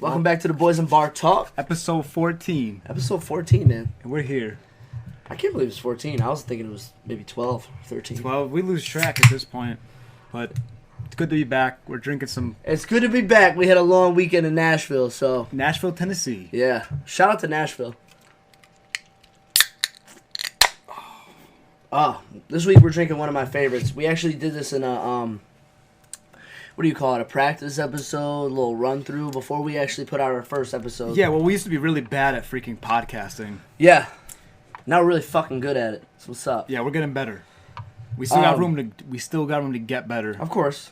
Welcome back to the Boys and Bar Talk. Episode 14. Episode 14, man. And we're here. I can't believe it's 14. I was thinking it was maybe 12, 13. 12. We lose track at this point. But it's good to be back. We're drinking some It's good to be back. We had a long weekend in Nashville, so. Nashville, Tennessee. Yeah. Shout out to Nashville. This week we're drinking one of my favorites. We actually did this in a, what do you call it, a practice episode, a little run-through before we actually put out our first episode. Yeah, well, we used to be really bad at freaking podcasting. Yeah. Now we're really fucking good at it. So what's up? Yeah, we're getting better. We still got room to get better. Of course.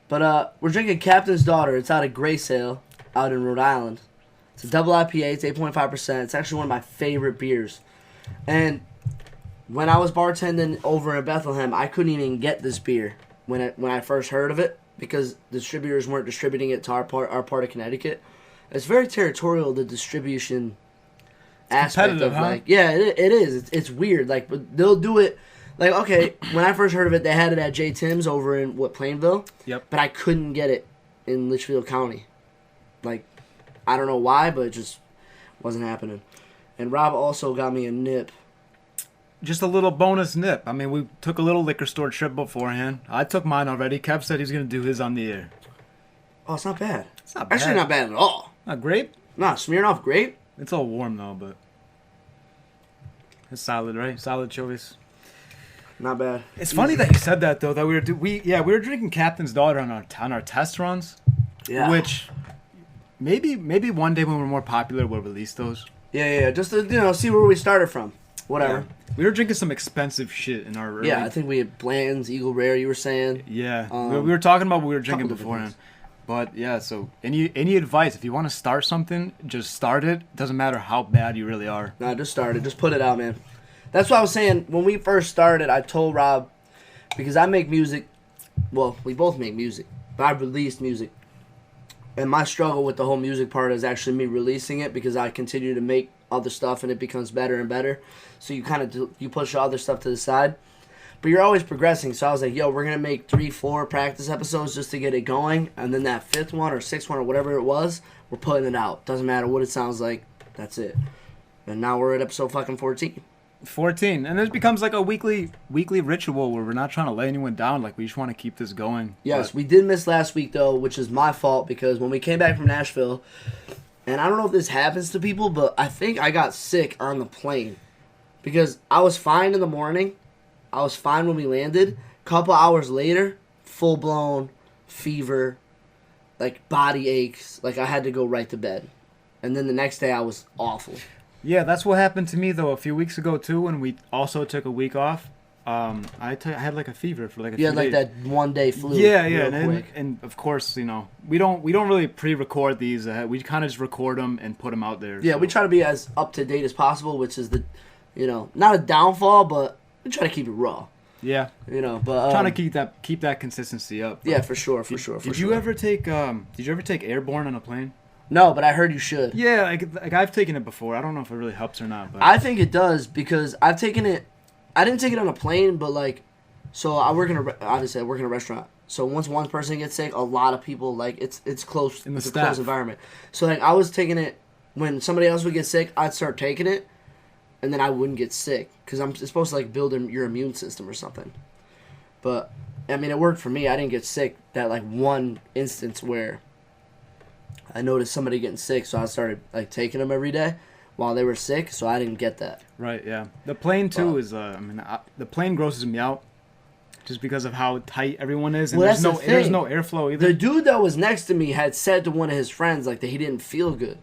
But we're drinking Captain's Daughter. It's out of Graysail, out in Rhode Island. It's a double IPA. It's 8.5%. It's actually one of my favorite beers. And when I was bartending over in Bethlehem, I couldn't even get this beer when I first heard of it because distributors weren't distributing it to our part of Connecticut. It's very territorial, the distribution aspect of huh? yeah, it is. It's weird. Like, but they'll do it. Like, okay, when I first heard of it, they had it at J. Tim's over in Plainville. Yep. But I couldn't get it in Litchfield County. Like, I don't know why, but it just wasn't happening. And Rob also got me a nip. Just a little bonus nip. I mean, we took a little liquor store trip beforehand. I took mine already. Kev said he's going to do his on the air. Oh, it's not bad. It's not bad. Actually, not bad at all. Not grape? Nah, Smirnoff grape. It's all warm, though, but it's solid, right? Solid choice. Not bad. It's funny that you said that, though, that we were drinking Captain's Daughter on our test runs. Yeah. Which maybe one day when we're more popular, we'll release those. Yeah. Just to, see where we started from. Whatever. Yeah. We were drinking some expensive shit in our early... Yeah, I think we had Bland's, Eagle Rare, you were saying. Yeah. We were talking about what we were drinking beforehand. Things. But, yeah, so any advice, if you want to start something, just start it. Doesn't matter how bad you really are. Nah, just start it. Just put it out, man. That's what I was saying. When we first started, I told Rob, because I make music, well, we both make music, but I released music. And my struggle with the whole music part is actually me releasing it because I continue to make other stuff and it becomes better and better. So you kind of you push other stuff to the side. But you're always progressing. So I was like, yo, we're going to make 3-4 practice episodes just to get it going. And then that 5th one or 6th one or whatever it was, we're putting it out. Doesn't matter what it sounds like. That's it. And now we're at episode fucking 14. 14, and it becomes like a weekly ritual where we're not trying to lay anyone down. Like, we just want to keep this going. Yes, we did miss last week though, which is my fault because when we came back from Nashville, and I don't know if this happens to people, but I think I got sick on the plane because I was fine in the morning, I was fine when we landed. Couple hours later, full blown fever, like body aches, like I had to go right to bed, and then the next day I was awful. Yeah, that's what happened to me, though, a few weeks ago, too, when we also took a week off. I had, like, a fever for, like, a few days. Yeah, like that one-day flu. Yeah, quick. and, of course, we don't really pre-record these. We kind of just record them and put them out there. Yeah, so. We try to be as up-to-date as possible, which is not a downfall, but we try to keep it raw. Yeah. But... trying to keep that consistency up. Yeah, for sure. Did you ever take Airborne on a plane? No, but I heard you should. Yeah, like I've taken it before. I don't know if it really helps or not. But I think it does because I've taken it. I didn't take it on a plane, but so I work in a restaurant. So once one person gets sick, a lot of people it's close. In the it's staff. a close environment. So I was taking it when somebody else would get sick. I'd start taking it, and then I wouldn't get sick because it's supposed to build your immune system or something. But I mean, it worked for me. I didn't get sick. That one instance where I noticed somebody getting sick, so I started taking them every day while they were sick, so I didn't get that. Right, yeah. The plane too is the plane grosses me out just because of how tight everyone is, and there's no airflow either. The dude that was next to me had said to one of his friends that he didn't feel good.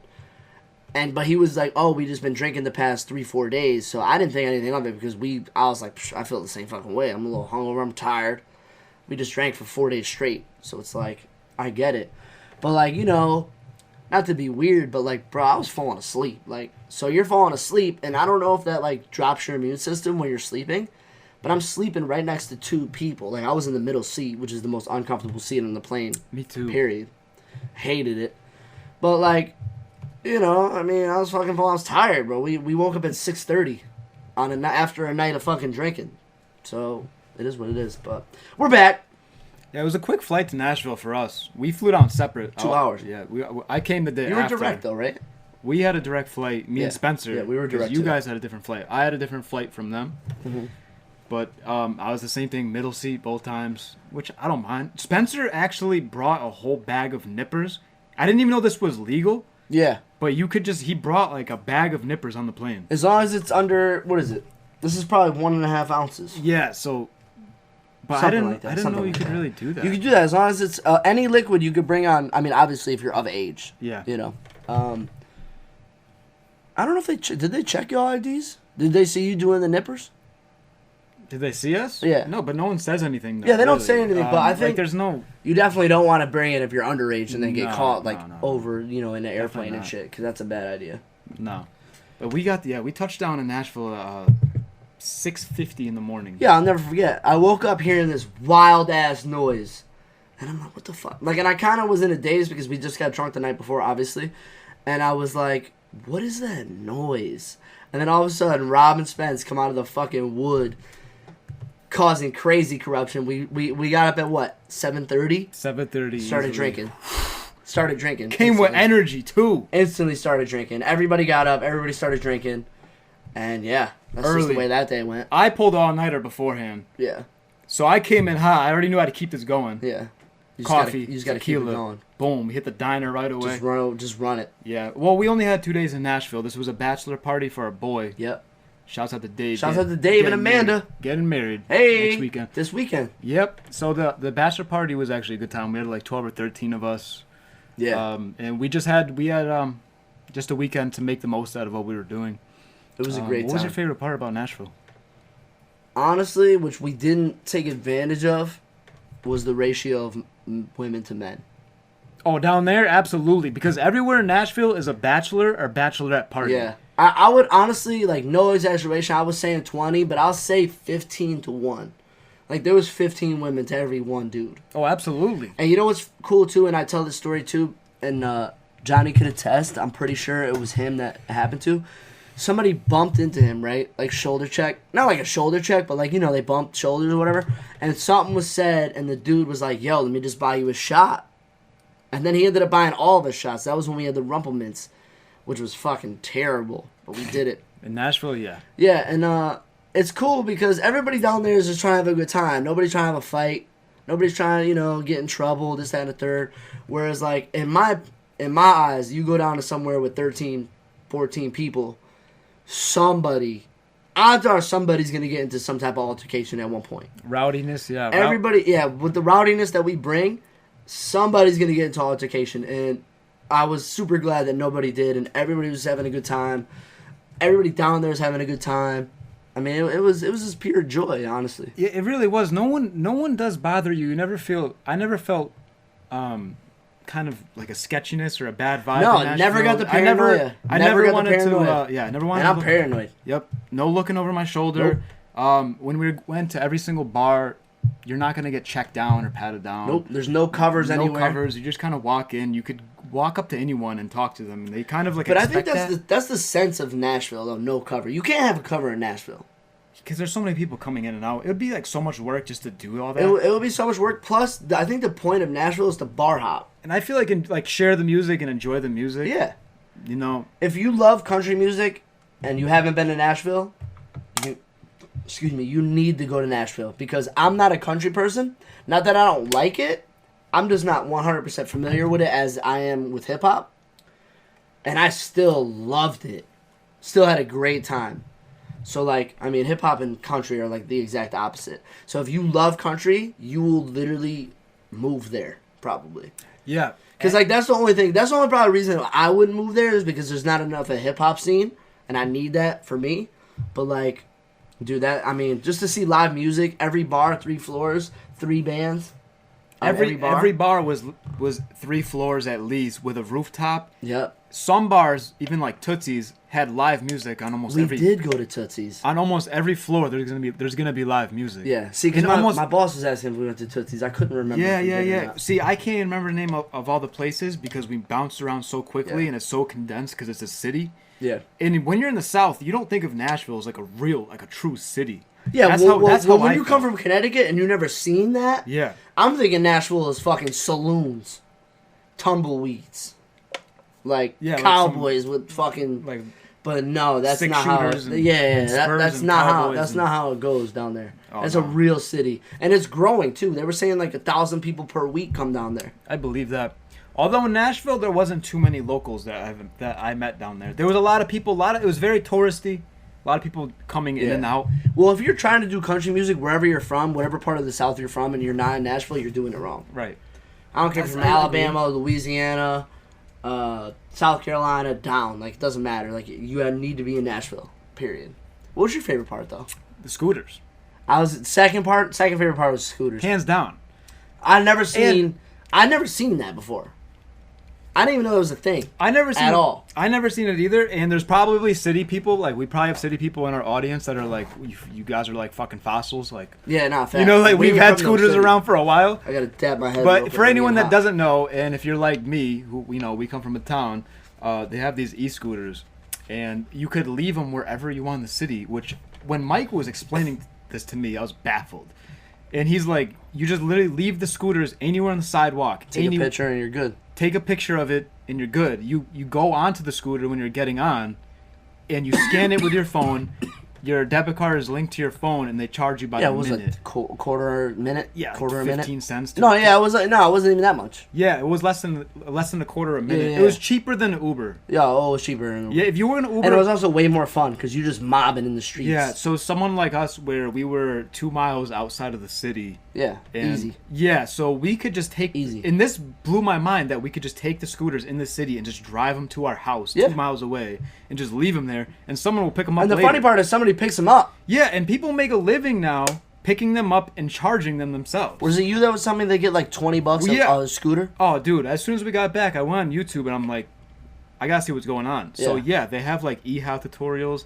But he was like, "Oh, we just been drinking the past 3-4 days," so I didn't think anything of it because I was like, I feel the same fucking way. I'm a little hungover, I'm tired. We just drank for 4 days straight, so it's I get it. But not to be weird, but bro, I was falling asleep. So you're falling asleep, and I don't know if that drops your immune system when you're sleeping, but I'm sleeping right next to 2 people. I was in the middle seat, which is the most uncomfortable seat on the plane. Me too. Period. Hated it. But I was fucking falling. I was tired, bro. We woke up at 6:30 after a night of fucking drinking. So it is what it is. But we're back. Yeah, it was a quick flight to Nashville for us. We flew down separate. 2 hours. Yeah, I came the day You were after. direct though, right? We had a direct flight. Me and Spencer. Yeah, we were direct. You guys had a different flight. I had a different flight from them. Mm-hmm. But I was the same thing, middle seat both times, which I don't mind. Spencer actually brought a whole bag of nippers. I didn't even know this was legal. Yeah. But he brought like a bag of nippers on the plane. As long as it's under, what is it? This is probably 1.5 ounces. Yeah, so. But Something I like that, didn't something know you like could that. really do that. You could do that as long as it's any liquid you could bring on. I mean, obviously, if you're of age. Yeah. You know. I don't know if did they check your IDs? Did they see you doing the nippers? Did they see us? Yeah. No, but no one says anything. Though, Yeah, they don't really. say anything, but I like, think there's no. You definitely don't want to bring it if you're underage and then get No, caught no, like no. over, in an airplane and not. shit, because that's a bad idea. No. But we touched down in Nashville 6:50 in the morning. Yeah, I'll never forget. I woke up hearing this wild ass noise, and I'm like, "What the fuck?" Like, and I kind of was in a daze because we just got drunk the night before, obviously, and I was like, "What is that noise?" And then all of a sudden, Rob and Spence come out of the fucking wood, causing crazy corruption. We got up at what 7:30. 7:30. Started drinking. Came with energy too. Instantly started drinking. Everybody got up. Everybody started drinking. And yeah, that's just the way that day went. I pulled all-nighter beforehand. Yeah. So I came in hot. I already knew how to keep this going. Yeah. Coffee, You just gotta keep it tequila. going. Boom. We hit the diner right away. Just run it. Yeah. Well, we only had 2 days in Nashville. This was a bachelor party for a boy. Yep. Shouts out to Dave. Shouts out to Dave and Amanda. Getting married. Hey. Next weekend. This weekend. Yep. So the bachelor party was actually a good time. We had like 12 or 13 of us. Yeah. And we had just a weekend to make the most out of what we were doing. It was a great time. What was your favorite part about Nashville? Honestly, which we didn't take advantage of, was the ratio of women to men. Oh, down there? Absolutely. Because everywhere in Nashville is a bachelor or bachelorette party. Yeah. I would honestly, like, no exaggeration, I was saying 20, but I'll say 15 to 1. Like, there was 15 women to every one dude. Oh, absolutely. And you know what's cool, too, and I tell this story, too, and Johnny could attest, I'm pretty sure it was him that happened to. Somebody bumped into him, right? Like, shoulder check. Not like a shoulder check, but, like, they bumped shoulders or whatever. And something was said, and the dude was like, yo, let me just buy you a shot. And then he ended up buying all of his shots. That was when we had the Rumplemans, which was fucking terrible. But we did it. In Nashville, yeah. Yeah, and it's cool because everybody down there is just trying to have a good time. Nobody's trying to have a fight. Nobody's trying to, get in trouble, this, that, and the third. Whereas, like, in my eyes, you go down to somewhere with 13, 14 people, odds are somebody's going to get into some type of altercation at one point. Rowdiness, yeah. Everybody, with the rowdiness that we bring, somebody's going to get into altercation. And I was super glad that nobody did, and everybody was having a good time. Everybody down there is having a good time. I mean, it was just pure joy, honestly. Yeah, it really was. No one does bother you. I never felt kind of like a sketchiness or a bad vibe. No, in Nashville. never got the paranoia. I never got the wanted paranoia. to. I never wanted. And I'm to paranoid. Yep. No looking over my shoulder. Nope. When we went to every single bar, you're not gonna get checked down or patted down. Nope. There's no covers anywhere. No covers. You just kind of walk in. You could walk up to anyone and talk to them. And they kind of like. But I think that's the sense of Nashville, though. No cover. You can't have a cover in Nashville. Because there's so many people coming in and out. It would be like so much work just to do all that. It would be so much work. Plus, I think the point of Nashville is to bar hop. And I feel like share the music and enjoy the music. Yeah. If you love country music and you haven't been to Nashville, you need to go to Nashville. Because I'm not a country person. Not that I don't like it. I'm just not 100% familiar with it as I am with hip hop. And I still loved it. Still had a great time. So, hip hop and country are, the exact opposite. So, if you love country, you will literally move there, probably. Yeah. Because, that's the only thing. That's the only probably reason I wouldn't move there is because there's not enough of a hip-hop scene. And I need that for me. But, just to see live music, every bar, 3 floors, 3 bands. Every bar was 3 floors at least with a rooftop. Yep. Some bars, even like Tootsie's, had live music on almost every. We did go to Tootsie's. On almost every floor, there's gonna be live music. Yeah. See, because my boss was asking if we went to Tootsie's. I couldn't remember. Yeah. See, I can't even remember the name of all the places because we bounced around so quickly and it's so condensed because it's a city. Yeah. And when you're in the South, you don't think of Nashville as like a true city. Yeah. That's how when you come from Connecticut and you've never seen that. Yeah. I'm thinking Nashville is fucking saloons, tumbleweeds, like Yeah, like cowboys with fucking. Like But no, that's six not how. shooters and- Yeah, and that, Spurs that's and not how. Cowboys That's and- not how it goes down there. Oh, It's no. a real city, and it's growing too. They were saying like 1,000 people per week come down there. I believe that. Although in Nashville there wasn't too many locals that I met down there. There was a lot of people. It was very touristy. A lot of people coming in Yeah. and out. Well, if you're trying to do country music wherever you're from, whatever part of the South you're from, and you're not in Nashville, you're doing it wrong. Right. I don't care if you're from I agree. Alabama, Louisiana, South Carolina, down. Like, it doesn't matter. Like, you need to be in Nashville. Period. What was your favorite part though? The scooters. Second favorite part was scooters. Hands down. I'd never seen that before. I didn't even know that was a thing. I never seen At all. I never seen it either. And there's probably city people. Like we probably have city people in our audience that are like, you guys are like fucking fossils. Like Yeah, not fast. you know, like We we've ain't had from no scooters city. around for a while. I gotta tap my head. real But quick, for I'm anyone getting that hot. doesn't know, and if you're like me, who we come from a town, they have these e-scooters, and you could leave them wherever you want in the city. Which, when Mike was explaining this to me, I was baffled. And he's like, you just literally leave the scooters anywhere on the sidewalk. take a picture and you're good. Take a picture of it, and you're good. You go onto the scooter when you're getting on, and you scan it with your phone. Your debit card is linked to your phone, and they charge you by Yeah, the it was minute. a quarter minute. Yeah, quarter a 15 minute. cents. No, yeah, it wasn't even that much. Yeah, it was less than a quarter a minute. Yeah. It was cheaper than Uber. Yeah, oh, it was cheaper. Yeah, if you were in Uber, And it was also way more fun because you're just mobbing in the streets. yeah. So someone like us, where we were 2 miles outside of the city, Yeah, and easy. yeah, so we could just take Easy. And this blew my mind that we could just take the scooters in the city and just drive them to our house Yeah. 2 miles away and just leave them there, and someone will pick them up. And the later. funny part is somebody picks them up. yeah, and people make a living now picking them up and charging them themselves. Was it you that was telling me they get like $20 Well, yeah. a scooter? Oh, dude! As soon as we got back, I went on YouTube and I'm like, I gotta see what's going on. So Yeah. yeah, they have like e-how tutorials,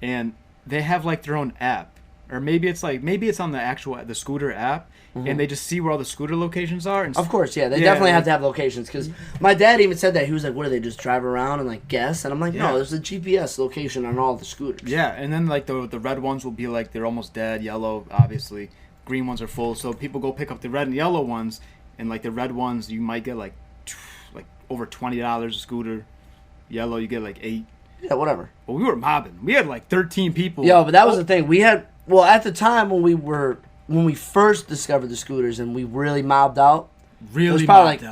and they have like their own app, or maybe it's on the scooter app, and they just see where all the scooter locations are. And Of course, yeah. They Yeah, definitely have like- to have locations because my dad even said that. He was like, what do they just drive around and like guess? And I'm like, Yeah. no, there's a GPS location on all the scooters. Yeah, and then like the red ones will be like they're almost dead. Yellow, obviously. Green ones are full. So people go pick up the red and yellow ones, and like the red ones, you might get like over $20 a scooter. Yellow, you get like $8. Yeah, whatever. But we were mobbing. We had like 13 people. Yo, but that was the thing. We had, well, at the time when we first discovered the scooters and we really mobbed out, Really there was probably mobbed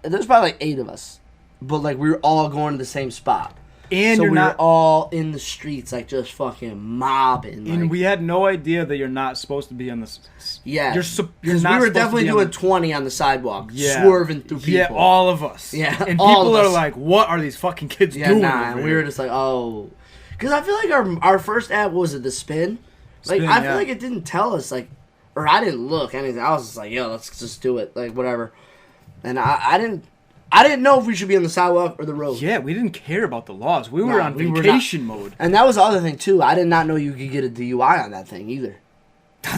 like there's probably like 8 of us. But like we were all going to the same spot. And so you're we not. were all in the streets, like just fucking mobbing. And like, we had no idea that you're not supposed to be on this. yeah, You're because not we were supposed to definitely be on doing the- 20 on the sidewalk, Yeah. swerving through people. Yeah, all of us. Yeah, and all people of are us. like, "What are these fucking kids Yeah, doing?" nah, over and we here?" were just like, oh, because I feel like our first ad was it the spin. Like Spin, I feel yeah. like it didn't tell us like, or I didn't look anything. I was just like, yo, let's just do it, like whatever. And I didn't know if we should be on the sidewalk or the road. Yeah, we didn't care about the laws. We were Nah, on we were vacation mode. And that was the other thing too. I did not know you could get a DUI on that thing either.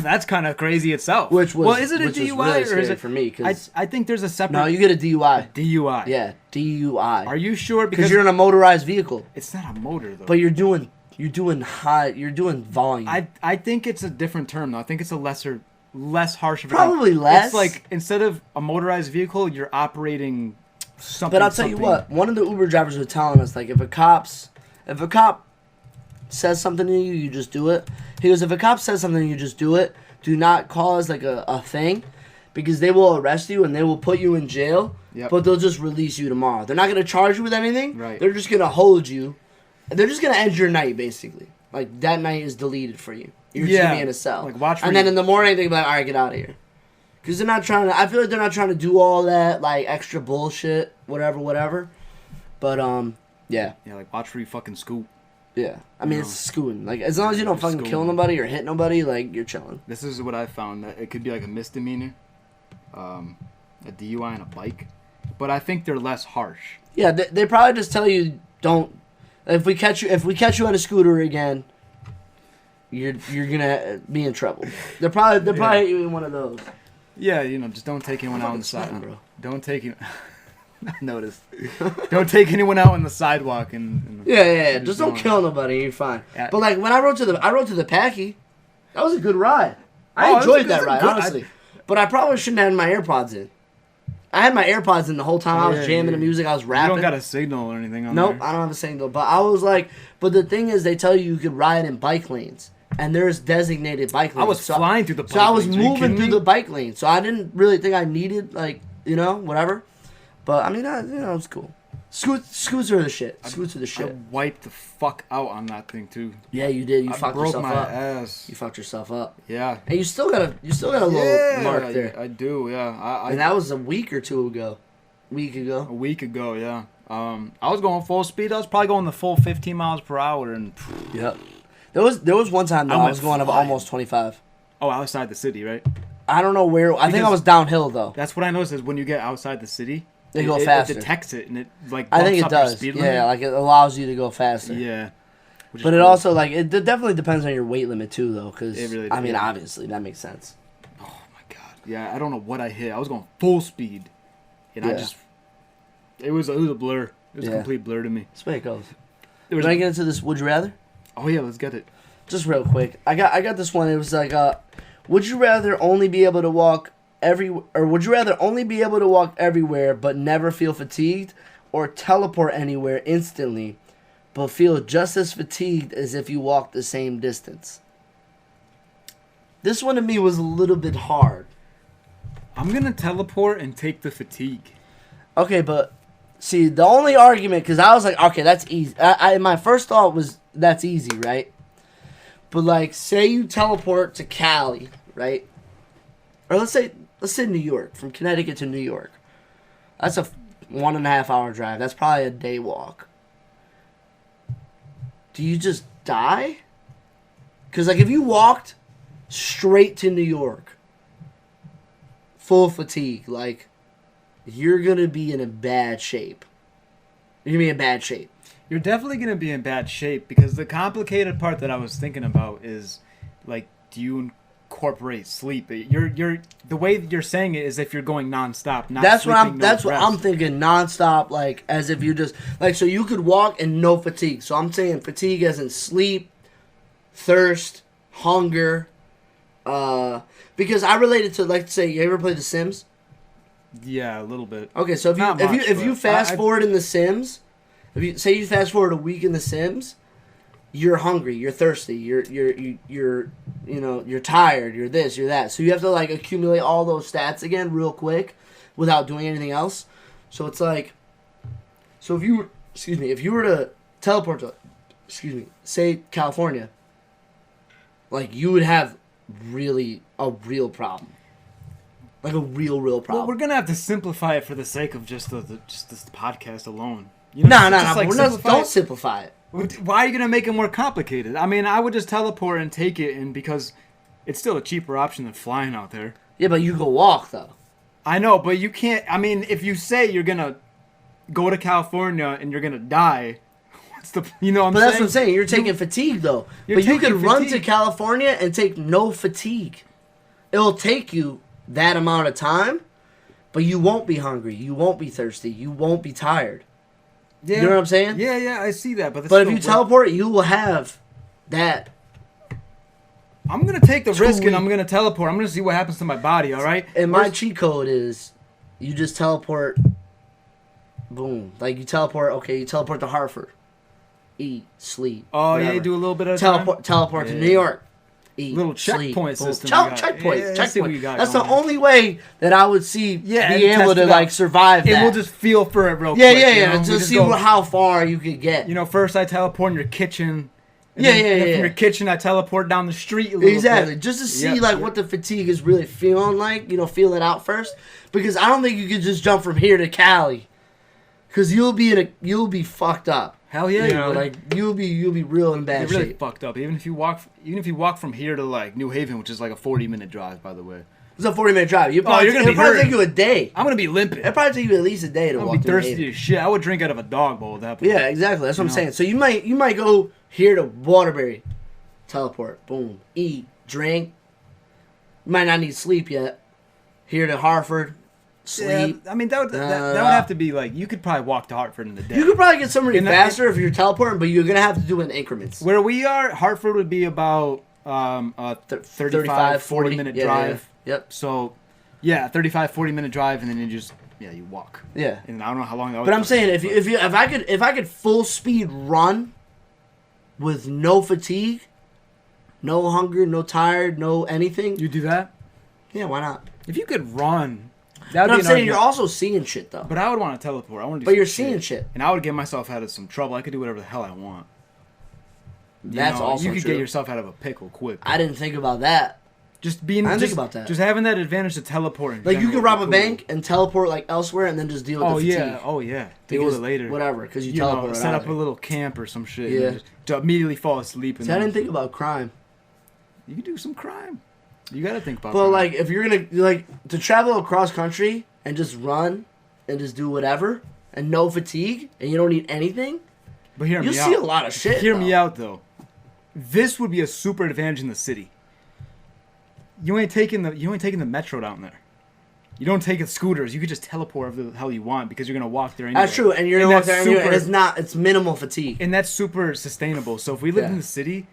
That's kind of crazy itself. Which was well, is it a which was DUI really or is scary it for me? Cause I think there's a separate. no, you get a DUI. DUI. Yeah, DUI. Are you sure? Because you're in a motorized vehicle, It's not a motor though. but you're doing volume. I think it's a different term though. I think it's a less harsh of a Probably term. less. It's like instead of a motorized vehicle, you're operating something. But I'll tell you what, one of the Uber drivers was telling us, like, if a cop says something to you, you just do it. He goes, if a cop says something, you just do it. Do not cause, like, a thing, because they will arrest you and they will put you in jail, Yep. but they'll just release you tomorrow. They're not going to charge you with anything. Right. They're just going to hold you. They're just going to end your night, basically. Like, that night is deleted for you. You're just going to be in a cell. Like, watch where and then you- in the morning, they'll be like, all right, get out of here. Because they're not trying to, I feel like they're not trying to do all that, like, extra bullshit, whatever. But, yeah. Yeah, like watch where you fucking scoop. Yeah. I mean, No. it's scooting. Like, as long as you don't Just fucking kill scooting. nobody or hit nobody, like, you're chilling. This is what I found. That it could be like a misdemeanor, a DUI on a bike, but I think they're less harsh. Yeah, they probably just tell you, don't, if we catch you on a scooter again, you're gonna be in trouble. They're probably in one of those. Yeah, just don't take anyone out on the sweating, side. bro. Don't take you. Notice. Don't take anyone out on the sidewalk and Yeah. Just don't don't. kill nobody. You're fine. Yeah. But like when I rode to the Packy, that was a good ride. I Oh, it was enjoyed a that good- ride, good- honestly. But I probably shouldn't have had my AirPods in. I had my AirPods in the whole time. I was Yeah, jamming the yeah. music. I was You rapping. don't got a signal or anything on Nope, there. I don't have a signal. But I was like, but the thing is, they tell you could ride in bike lanes, and there's designated bike lanes. I was flying through the bike So I was lanes. Are you moving kidding through me? the bike lane. So I didn't really think I needed whatever. But I mean, it's cool. Scoots are the shit. Scoots are the I shit. wiped the fuck out on that thing too. Yeah, you did. You I fucked broke yourself my up. ass. You fucked yourself up. Yeah. And you still got a little mark there. I do. Yeah. And that was a week or two ago. Week ago. A week ago. Yeah. I was going full speed. I was probably going the full 15 miles per hour, and Yep. There was one time though, I I went was going flying. almost 25. outside the city, right? I don't know where. I think I Because- was downhill though. That's what I noticed is when you get outside the city, They go it faster. detects it and it like. I think bumps it up your does. speed limit. Yeah, like it allows you to go faster. Yeah. Which is But it cool. also it definitely depends on your weight limit too, though. Because It really I mean, does. obviously that makes sense. Oh my god. Yeah, I don't know what I hit. I was going full speed, and I Yeah. just. It was a blur. It was Yeah. a complete blur to me. That's the way it goes. There was. Can I get into this? Would you rather? Oh yeah, let's get it. Just real quick. I got this one. It was like, would you rather only be able to walk would you rather only be able to walk everywhere but never feel fatigued, or teleport anywhere instantly, but feel just as fatigued as if you walked the same distance? This one to me was a little bit hard. I'm gonna teleport and take the fatigue. Okay, but see, the only argument, because I was like, okay, that's easy. My first thought was that's easy, right? But like, say you teleport to Cali, right? Or let's say New York, from Connecticut to New York. That's a 1.5 hour drive. That's probably a day walk. Do you just die? Because like, if you walked straight to New York, full fatigue, like, you're gonna be in a bad shape. You're gonna be in bad shape. You're definitely gonna be in bad shape because the complicated part that I was thinking about is, like, do you incorporate sleep? You're the way that you're saying it is if you're going nonstop. Not That's what sleeping, That's no what I'm rest. thinking. Nonstop, like as if you just like, so you could walk and no fatigue. So I'm saying fatigue as in sleep, thirst, hunger. Because I related to, like, say, you ever play The Sims? Yeah, a little bit. Okay, so if Not you much, if you but fast I- forward in The Sims, if you say you fast forward a week in The Sims, you're hungry, you're thirsty, you're tired, you're this, you're that. So you have to like accumulate all those stats again real quick without doing anything else. So it's like, so if you were to teleport to, say California, like you would have a real problem. Like a real problem. Well, we're gonna have to simplify it for the sake of just just this podcast alone. You know, No, just, like, we're not, simplify don't it. simplify it. Why are you gonna make it more complicated? I mean, I would just teleport and take it, and because it's still a cheaper option than flying out there. Yeah, but you go walk though. I know, but you can't. I mean, if you say you're gonna go to California and you're gonna die, what's the? You know what I'm But saying? that's what I'm saying. You're taking fatigue though. You're But you could taking run to fatigue. California and take no fatigue. It'll take you that amount of time, but you won't be hungry. You won't be thirsty. You won't be tired. Yeah. You know what I'm saying? Yeah, I see that. But that's But if still you teleport, you will have that. I'm gonna take the 2 risk and I'm weeks. gonna teleport. I'm gonna see what happens to my body. All right. And my Where's- cheat code is, you just teleport. Boom! Like you teleport. Okay, you teleport to Hartford. Eat, sleep. Oh yeah, whatever. you do a little bit of Teleport to Yeah. New York. Eat, Little sleep, checkpoint boom. system you got. Checkpoint. Yeah, I see what checkpoint. you got That's the going on. only way that I would see Yeah, be and able test to it like out. survive that. And we'll just feel for it real yeah, quick. yeah, you yeah. know? We Just see go- how far you could get. You know, first I teleport in your kitchen. And Yeah, then, yeah, and then yeah. From your kitchen, I teleport down the street a little Exactly, bit. just to see Yep, like yep. what the fatigue is really feeling like. You know, feel it out first, because I don't think you could just jump from here to Cali, because you'll be fucked up. Hell yeah, you you know, would. like you'll be real in bad You're really shape. fucked up. Even if you walk from here to like New Haven, which is like a 40-minute drive, by the way. It's a 40-minute drive. you're gonna be it'll probably hurt. take you a day. I'm gonna be limping. It'll probably take you at least a day to I'm walk gonna be through thirsty Haven. as shit. I would drink out of a dog bowl at that point. Yeah, exactly. That's what I'm know? saying. So you might go here to Waterbury, teleport, boom, eat, drink. You might not need sleep yet. Here to Hartford, sleep. Yeah, I mean that would have to be like you could probably walk to Hartford in a day. You could probably get somebody In the- faster if you're teleporting, but you're gonna have to do it in increments. Where we are, Hartford would be about 35, 40 minute yeah, drive. yeah. Yep. So Yeah, 35, 40-minute drive, and then you walk. Yeah. And I don't know how long that was. But I'm saying if I could full speed run with no fatigue, no hunger, no tired, no anything. You do that? Yeah, why not? If you could run, that But would I'm be saying you're also seeing shit though. But I would want to teleport. I want to. But you're seeing shit. And I would get myself out of some trouble. I could do whatever the hell I want. That's also you could true. get yourself out of a pickle quick. I didn't think about that. Just being. I didn't just, think about that. Just having that advantage to teleport. Like you general could rob a would be bank and teleport like elsewhere, and then just deal with the fatigue. Oh yeah. Deal with it later. Whatever, because you know, teleport. set up a little camp or some shit. Yeah. And just to immediately fall asleep. And See, I didn't think about crime. You can do some crime. You got to think about. But crime. like, if you're gonna like to travel across country and just run and just do whatever and no fatigue and you don't need anything, but hear me you'll out. see a lot of shit. Hear me out though. This would be a super advantage in the city. You ain't taking the metro down there. You don't take the scooters. You could just teleport wherever the hell you want because you're gonna walk there anyway. That's true, and you're gonna walk there anyway, and it's minimal fatigue. And that's super sustainable. So if we lived Yeah. in the city,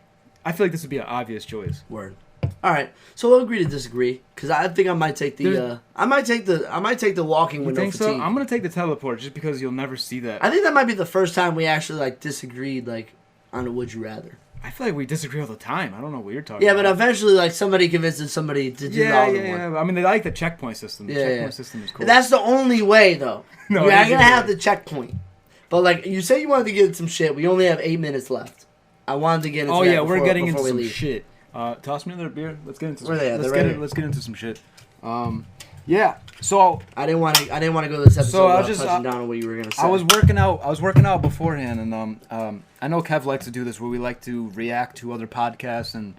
I feel like this would be an obvious choice. Word. All right, so we'll agree to disagree because I think I might take the I might take the walking You with think no so? fatigue. I'm gonna take the teleport just because you'll never see that. I think that might be the first time we actually like disagreed like on a would you rather. I feel like we disagree all the time. I don't know what you're talking Yeah, about. but eventually like somebody convinces somebody to do the other one. Yeah. I mean, they like the checkpoint system. The checkpoint system is cool. That's the only way, though. No, You're it not is gonna the have way. the checkpoint. But like you say, you wanted to get into some shit. We only have 8 minutes left. I wanted to get into. Oh that yeah, we're before- getting before into we some leave. shit. Toss me another beer. Let's get into. Where Some, they at? let's They're get right in, here. let's get into some shit. Yeah. So I didn't want to go this episode So I without was just- touching down on what you were gonna say. I was working out beforehand, and I know Kev likes to do this where we like to react to other podcasts, and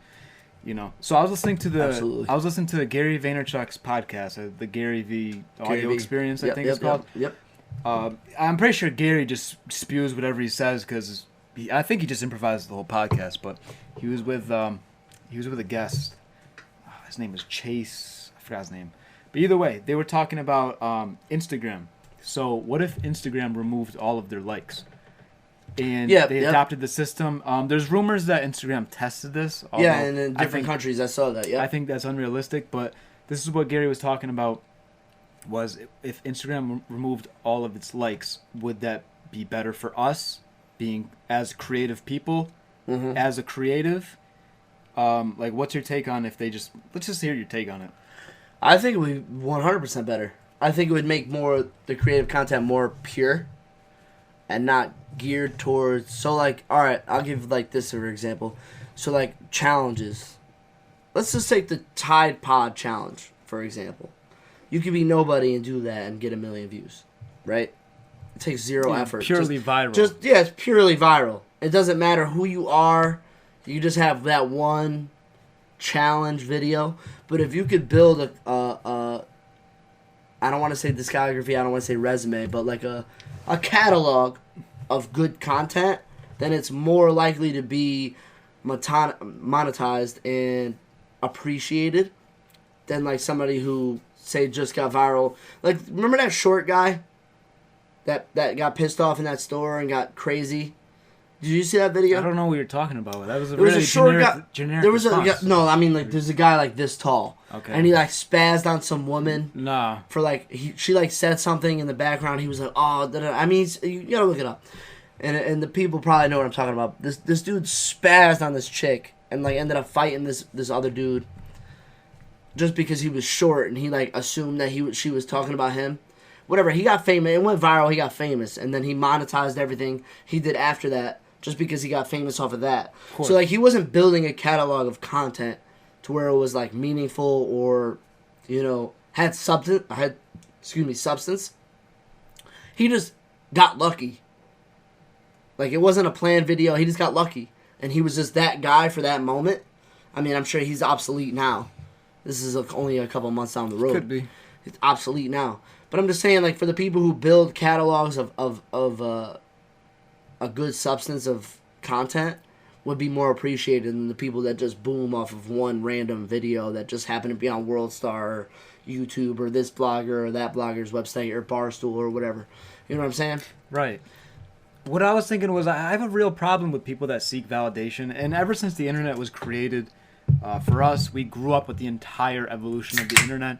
So I was listening to Absolutely. Gary Vaynerchuk's podcast, the Gary V Audio Gary V. Experience, I Yep, think yep, it's called. Yep. I'm pretty sure Gary just spews whatever he says because I think he just improvises the whole podcast. But he was with a guest. His name is Chase. I forgot his name. But either way, they were talking about Instagram. So what if Instagram removed all of their likes? And they adopted the system. There's rumors that Instagram tested this. Yeah, and in different countries, I saw that. Yeah, I think that's unrealistic, but this is what Gary was talking about. Was if Instagram removed all of its likes, would that be better for us, being as creative people, as a creative? Like, what's your take on if they just? Let's just hear your take on it. I think it would be 100% better. I think it would make the creative content more pure, and not geared towards. So like, all right, I'll give like this for example. So like challenges. Let's just take the Tide Pod challenge for example. You could be nobody and do that and get 1 million views, right? It takes zero effort. Purely viral. It's purely viral. It doesn't matter who you are. You just have that one challenge video. But if you could build I don't want to say discography, I don't want to say resume, but like a catalog of good content, then it's more likely to be monetized and appreciated than like somebody who say just got viral. Like, remember that short guy that got pissed off in that store and got crazy? Did you see that video? I don't know what you're talking about. That was a There was really a short generic, guy. generic There was response. there's a guy like this tall. Okay. And he like spazzed on some woman Nah. for like she like said something in the background. He was like, oh, I mean, you gotta look it up. And the people probably know what I'm talking about. This dude spazzed on this chick and like ended up fighting this other dude just because he was short and he like assumed that she was talking about him. Whatever. He got famous. It went viral. He got famous, and then he monetized everything he did after that just because he got famous off of that. So like he wasn't building a catalog of content to where it was like meaningful or had substance. He just got lucky. Like, it wasn't a planned video. He just got lucky. And he was just that guy for that moment. I mean, I'm sure he's obsolete now. This is only a couple months down the road. Could be. It's obsolete now. But I'm just saying, like, for the people who build catalogs of a good substance of content would be more appreciated than the people that just boom off of one random video that just happened to be on WorldStar or YouTube or this blogger or that blogger's website or Barstool or whatever. You know what I'm saying? Right. What I was thinking was I have a real problem with people that seek validation. And ever since the internet was created, for us, we grew up with the entire evolution of the internet.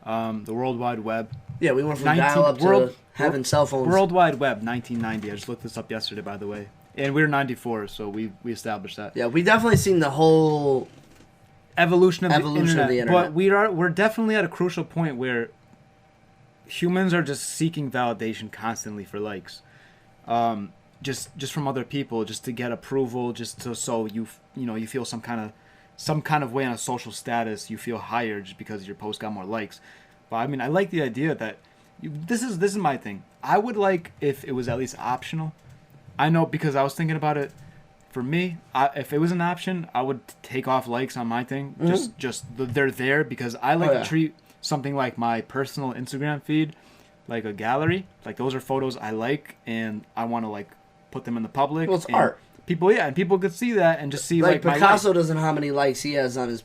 The World Wide Web. Yeah, we went from 19 dial up to world- having cell phones. World Wide Web, 1990. I just looked this up yesterday, by the way. And we're 94, so we established that. Yeah, we definitely seen the whole Evolution of Evolution the of internet. the internet. But we're definitely at a crucial point where humans are just seeking validation constantly for likes. Just from other people, just to get approval, just to, so you feel some kind of way on a social status, you feel higher just because your post got more likes. But I mean, I like the idea that this is my thing. I would like if it was at least optional. I know, because I was thinking about it. For me, if it was an option, I would take off likes on my thing. They're there because I like to treat something like my personal Instagram feed like a gallery. Like, those are photos I like, and I want to like put them in the public. Well, it's and art. People could see that and just see like my Picasso likes. doesn't know how many likes he has on his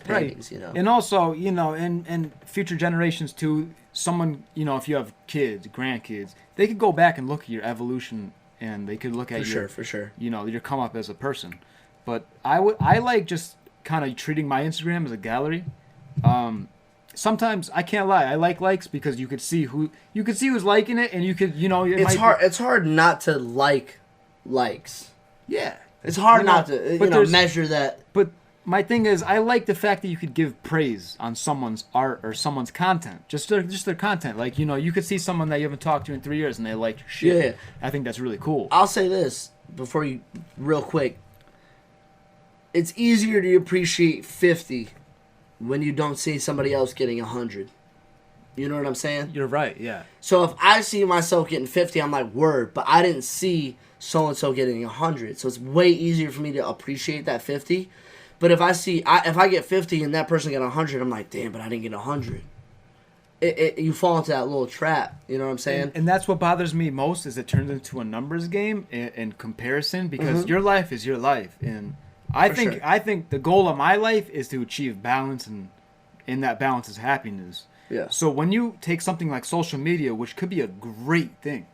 paintings, you know. And also, and future generations too. Someone, if you have kids, grandkids, they could go back and look at your evolution, and they could look at For sure. your come up as a person. But I like just kind of treating my Instagram as a gallery. Sometimes I can't lie, I like likes because you could see who's liking it, and you could It's hard not to like likes. Yeah, It's hard not to measure that. But my thing is, I like the fact that you could give praise on someone's art or someone's content, just their content. Like, you could see someone that you haven't talked to in 3 years and they like your shit. Yeah. I think that's really cool. I'll say this before you, real quick. It's easier to appreciate 50 when you don't see somebody else getting 100. You know what I'm saying? You're right, yeah. So if I see myself getting 50, I'm like, word, but I didn't see so-and-so getting 100. So it's way easier for me to appreciate that 50. But if if I get 50 and that person got 100, I'm like, damn, but I didn't get 100. You fall into that little trap. You know what I'm saying? And that's what bothers me most, is it turns into a numbers game and comparison, because your life is your life. And I think the goal of my life is to achieve balance, and that balance is happiness. Yeah. So when you take something like social media, which could be a great thing,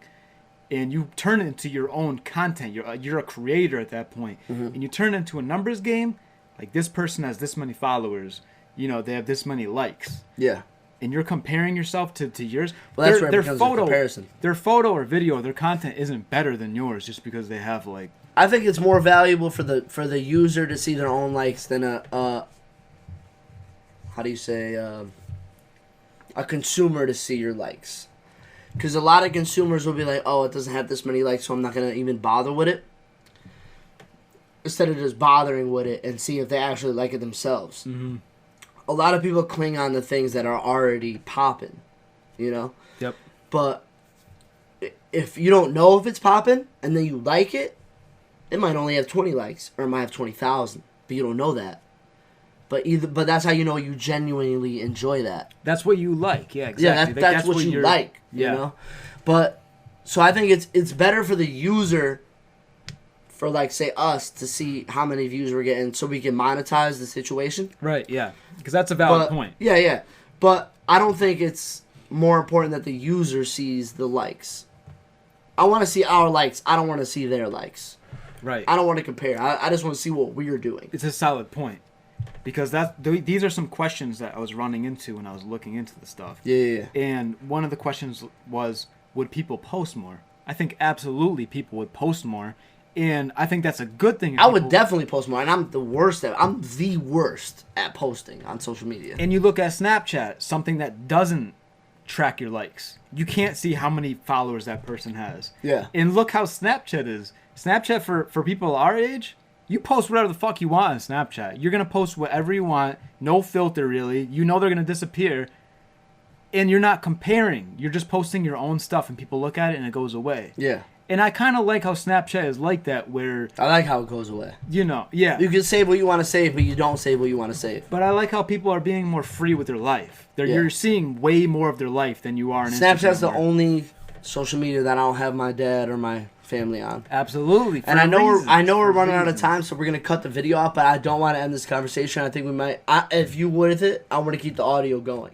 and you turn it into your own content, you're a creator at that point, and you turn it into a numbers game. Like, this person has this many followers, they have this many likes. Yeah. And you're comparing yourself to yours. Well, that's where it becomes a comparison. Their photo or video, their content isn't better than yours just because they have, like... I think it's more valuable for the user to see their own likes than a consumer to see your likes. Because a lot of consumers will be like, oh, it doesn't have this many likes, so I'm not going to even bother with it. Instead of just bothering with it and see if they actually like it themselves. Mm-hmm. A lot of people cling on to things that are already popping, Yep. But if you don't know if it's popping and then you like it, it might only have 20 likes, or it might have 20,000, but you don't know that. But that's how you know you genuinely enjoy that. That's what you like, yeah, exactly. Yeah, that's what you like, you know? But, so I think it's better for the user, for, like, say, us, to see how many views we're getting so we can monetize the situation. Right, yeah. Because that's a valid point. Yeah. But I don't think it's more important that the user sees the likes. I want to see our likes. I don't want to see their likes. Right. I don't want to compare. I just want to see what we're doing. It's a solid point. Because these are some questions that I was running into when I was looking into the stuff. Yeah. And one of the questions was, would people post more? I think absolutely people would post more. And I think that's a good thing. I would definitely post more, and I'm the worst at posting on social media. And you look at Snapchat, something that doesn't track your likes. You can't see how many followers that person has. Yeah. And look how Snapchat is. Snapchat, for people our age, you post whatever the fuck you want on Snapchat. You're going to post whatever you want, no filter really. You know they're going to disappear. And you're not comparing. You're just posting your own stuff, and people look at it and it goes away. Yeah. And I kind of like how Snapchat is like that, where... I like how it goes away. Yeah. You can save what you want to save, but you don't save what you want to save. But I like how people are being more free with their life. You're seeing way more of their life than you are on Instagram. Snapchat's the only social media that I don't have my dad or my family on. Absolutely. And I know we're running out of time, so we're going to cut the video off, but I don't want to end this conversation. I think we might... if you with it, I want to keep the audio going.